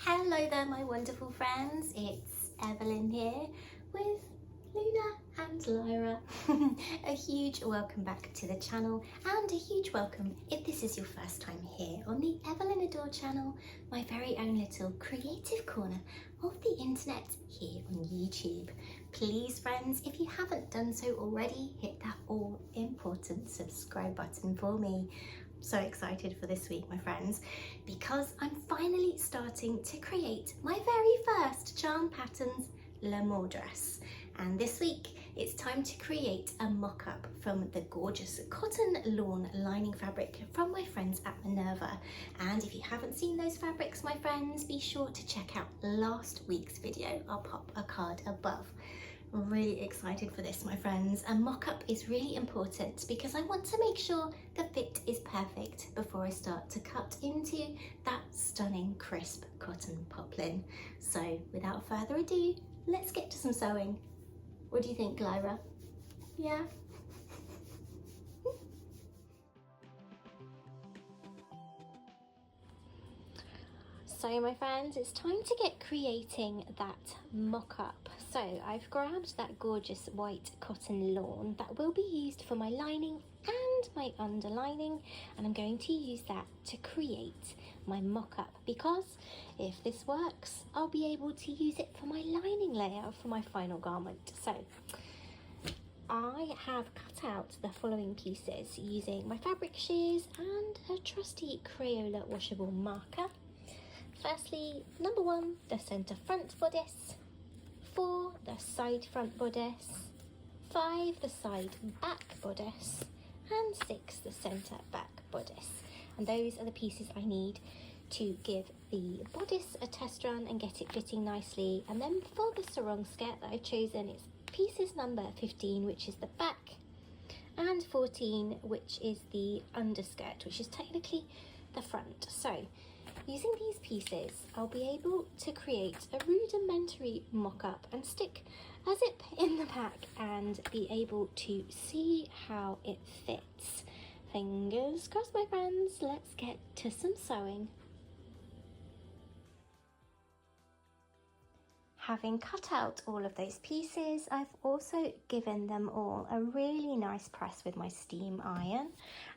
Hello there my wonderful friends, it's Evelyn here with Luna and Lyra. A huge welcome back to the channel and a huge welcome if this is your first time here on the Evelyn Adore channel, my very own little creative corner of the internet here on YouTube. Please friends, if you haven't done so already, hit that all important subscribe button for me. So excited for this week my friends, because I'm finally starting to create my very first Charm Patterns l'Amour dress, and this week it's time to create a mock-up from the gorgeous cotton lawn lining fabric from my friends at Minerva. And if you haven't seen those fabrics my friends, be sure to check out last week's video. I'll pop a card above. Really excited for this my friends. A mock-up is really important because I want to make sure the fit is perfect before I start to cut into that stunning crisp cotton poplin. So without further ado, let's get to some sewing. What do you think, Lyra? Yeah? So my friends, it's time to get creating that mock-up. So I've grabbed that gorgeous white cotton lawn that will be used for my lining and my underlining, and I'm going to use that to create my mock-up, because if this works I'll be able to use it for my lining layer for my final garment. So I have cut out the following pieces using my fabric shears and a trusty Crayola washable marker. Firstly, number 1, the centre front bodice, 4, the side front bodice, 5, the side back bodice, and 6, the centre back bodice. And those are the pieces I need to give the bodice a test run and get it fitting nicely. And then for the sarong skirt that I've chosen, it's pieces number 15, which is the back, and 14, which is the underskirt, which is technically the front. So using these pieces, I'll be able to create a rudimentary mock-up and stick a zip in the back and be able to see how it fits. Fingers crossed my friends, let's get to some sewing. Having cut out all of those pieces, I've also given them all a really nice press with my steam iron,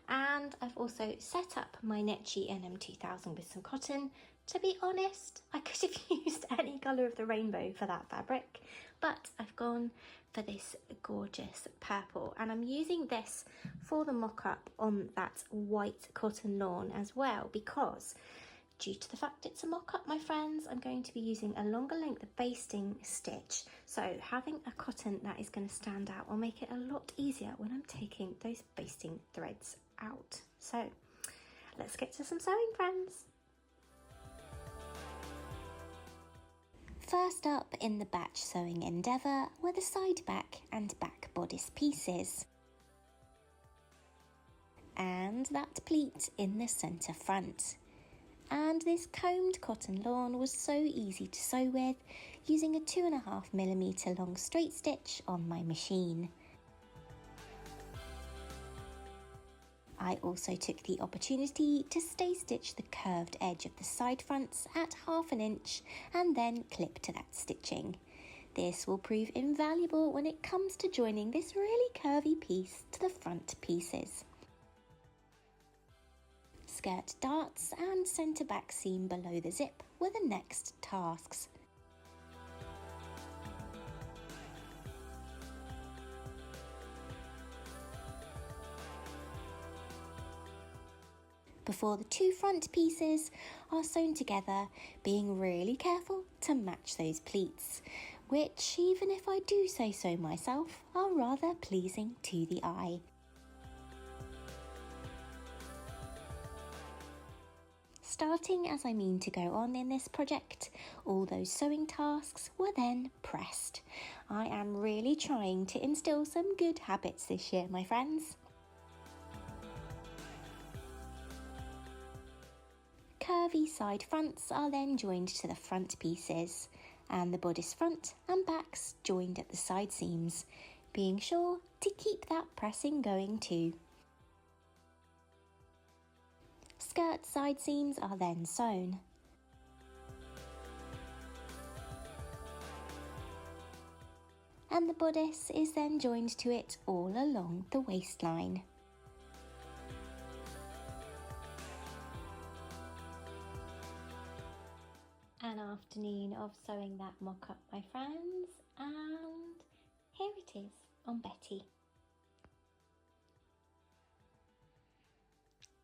and I've also set up my Netchi NM2000 with some cotton. To be honest, I could have used any colour of the rainbow for that fabric, but I've gone for this gorgeous purple, and I'm using this for the mock-up on that white cotton lawn as well, because due to the fact it's a mock-up my friends, I'm going to be using a longer length basting stitch, so having a cotton that is going to stand out will make it a lot easier when I'm taking those basting threads out. So let's get to some sewing friends. First up in the batch sewing endeavour were the side back and back bodice pieces, and that pleat in the centre front. And this combed cotton lawn was so easy to sew with, using a 2.5mm long straight stitch on my machine. I also took the opportunity to stay stitch the curved edge of the side fronts at 1/2 inch and then clip to that stitching. This will prove invaluable when it comes to joining this really curvy piece to the front pieces. Skirt darts and centre back seam below the zip were the next tasks. Before the two front pieces are sewn together, being really careful to match those pleats, which, even if I do say so myself, are rather pleasing to the eye. Starting as I mean to go on in this project, all those sewing tasks were then pressed. I am really trying to instill some good habits this year, my friends. Curvy side fronts are then joined to the front pieces, and the bodice front and backs joined at the side seams, being sure to keep that pressing going too. Skirt side seams are then sewn. and the bodice is then joined to it all along the waistline. An afternoon of sewing that mock-up, my friends, and here it is on Betty.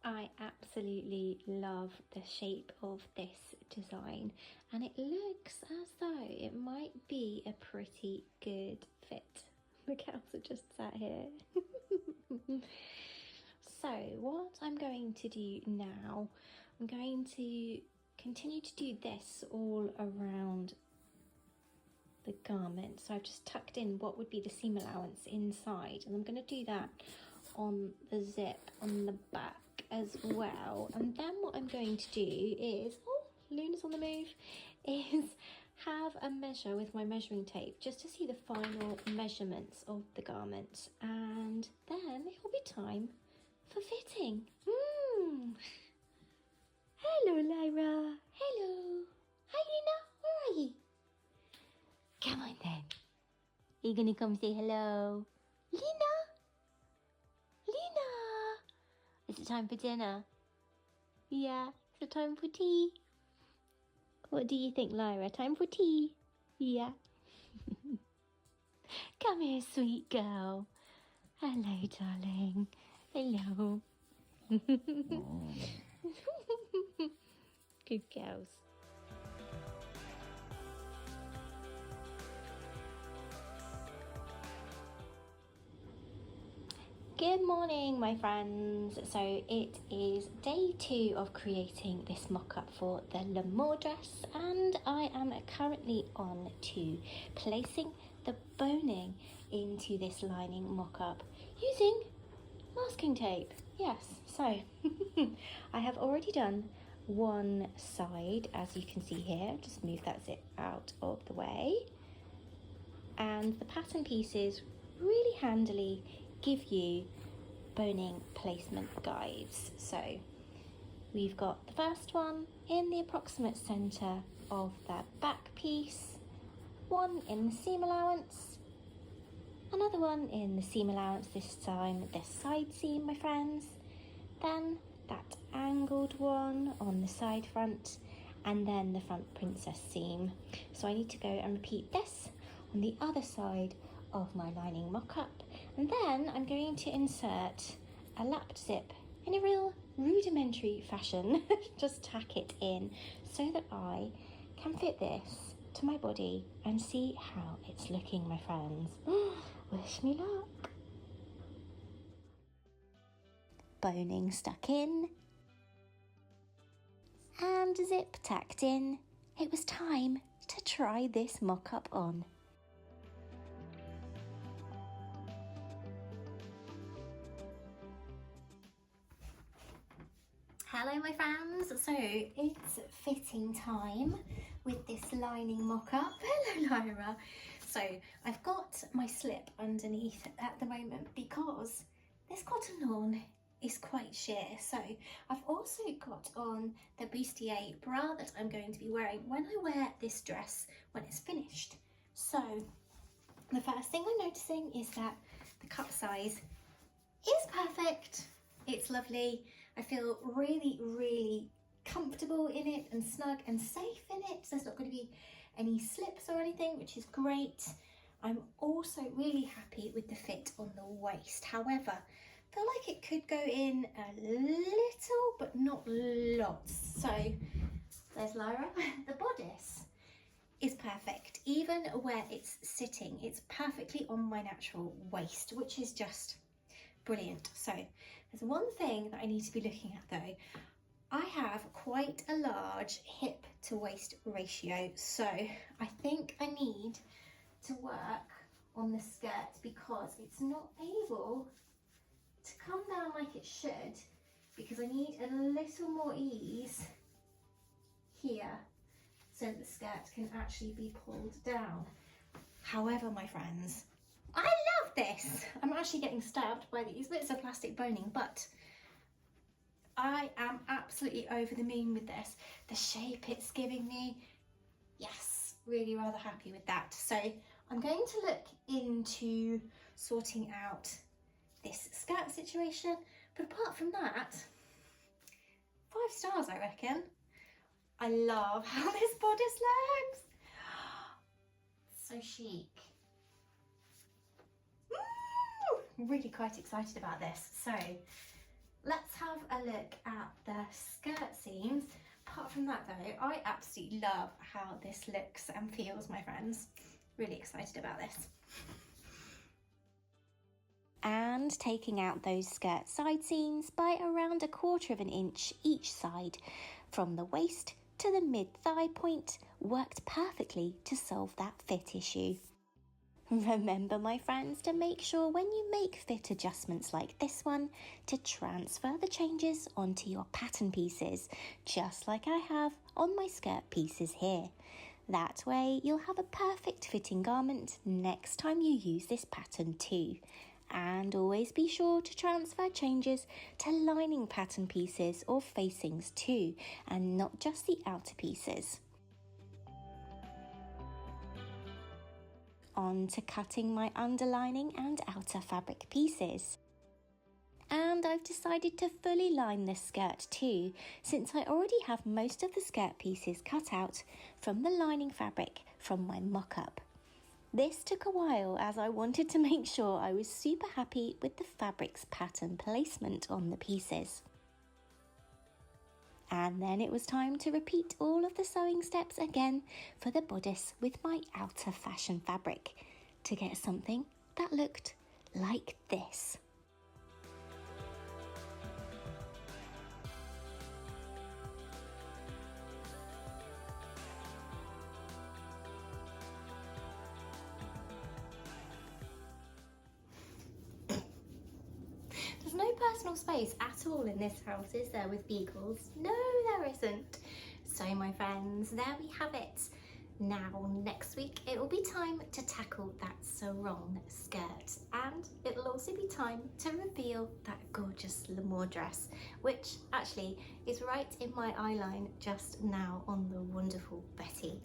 I absolutely love the shape of this design, and it looks as though it might be a pretty good fit. The cows are just sat here. So what I'm going to do now, I'm going to continue to do this all around the garment. So I've just tucked in what would be the seam allowance inside, and I'm going to do that on the zip on the back as well. And then what I'm going to do is, oh, Luna's on the move, is have a measure with my measuring tape just to see the final measurements of the garment, and then it will be time for fitting. Hello, Lyra. Hello. Hi, Luna. Where are you? Come on then. Are you gonna come say hello? Lina? Lina! Is it time for dinner? Yeah, is it time for tea? What do you think, Lyra? Time for tea? Yeah. Come here, sweet girl. Hello, darling. Hello. Good girls. Good morning, my friends. So it is day 2 of creating this mock-up for the AMOUR dress, and I am currently on to placing the boning into this lining mock-up using masking tape. Yes, so I have already done one side, as you can see here. Just move that zip out of the way, and the pattern pieces really handily give you boning placement guides. So we've got the first one in the approximate center of that back piece, one in the seam allowance, another one in the seam allowance, this time the side seam, my friends, then that angled one on the side front, and then the front princess seam. So I need to go and repeat this on the other side of my lining mock-up, and then I'm going to insert a lapped zip in a real rudimentary fashion. Just tack it in so that I can fit this to my body and see how it's looking, my friends. Wish me luck. Boning stuck in and zip tacked in. It was time to try this mock-up on. Hello, my friends. So it's fitting time with this lining mock-up. Hello, Lyra. So I've got my slip underneath at the moment because this cotton lawn is quite sheer. So I've also got on the bustier bra that I'm going to be wearing when I wear this dress when it's finished. So the first thing I'm noticing is that the cup size is perfect. It's lovely. I feel really, really comfortable in it and snug and safe in it. There's not going to be any slips or anything, which is great. I'm also really happy with the fit on the waist. However, I feel like it could go in a little, but not lots. So there's Lyra. The bodice is perfect. Even where it's sitting, it's perfectly on my natural waist, which is just brilliant. So there's one thing that I need to be looking at though. I have quite a large hip to waist ratio, so I think I need to work on the skirt because it's not able to come down like it should, because I need a little more ease here so the skirt can actually be pulled down. However, my friends, I love this. I'm actually getting stabbed by these bits of plastic boning, but I am absolutely over the moon with this. The shape it's giving me, yes, really rather happy with that. So I'm going to look into sorting out this skirt situation, but apart from that, 5 stars I reckon. I love how this bodice looks. So chic. I'm really quite excited about this. So let's have a look at the skirt seams. Apart from that though, I absolutely love how this looks and feels, my friends. Really excited about this. And taking out those skirt side seams by around 1/4 of an inch each side from the waist to the mid-thigh point worked perfectly to solve that fit issue. Remember, my friends, to make sure when you make fit adjustments like this one to transfer the changes onto your pattern pieces, just like I have on my skirt pieces here. That way you'll have a perfect fitting garment next time you use this pattern too. And always be sure to transfer changes to lining pattern pieces or facings too, and not just the outer pieces. On to cutting my underlining and outer fabric pieces. And I've decided to fully line this skirt too, since I already have most of the skirt pieces cut out from the lining fabric from my mock-up. This took a while as I wanted to make sure I was super happy with the fabric's pattern placement on the pieces. And then it was time to repeat all of the sewing steps again for the bodice with my outer fashion fabric to get something that looked like this. There's no personal space at all in this house, is there, with beagles? No, there isn't. So my friends, there we have it. Now next week it will be time to tackle that sarong skirt, and it'll also be time to reveal that gorgeous L'Amour dress, which actually is right in my eyeline just now on the wonderful Betty.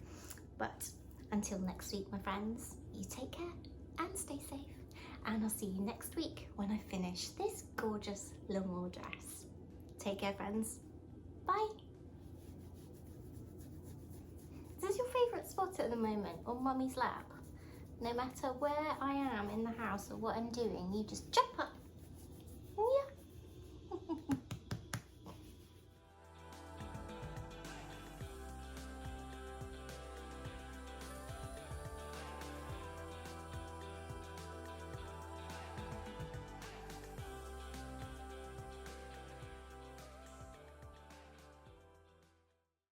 But until next week, my friends, you take care and stay safe. And I'll see you next week when I finish this gorgeous L'Amour dress. Take care, friends. Bye. Is this your favourite spot at the moment, on Mummy's lap? No matter where I am in the house or what I'm doing, you just jump up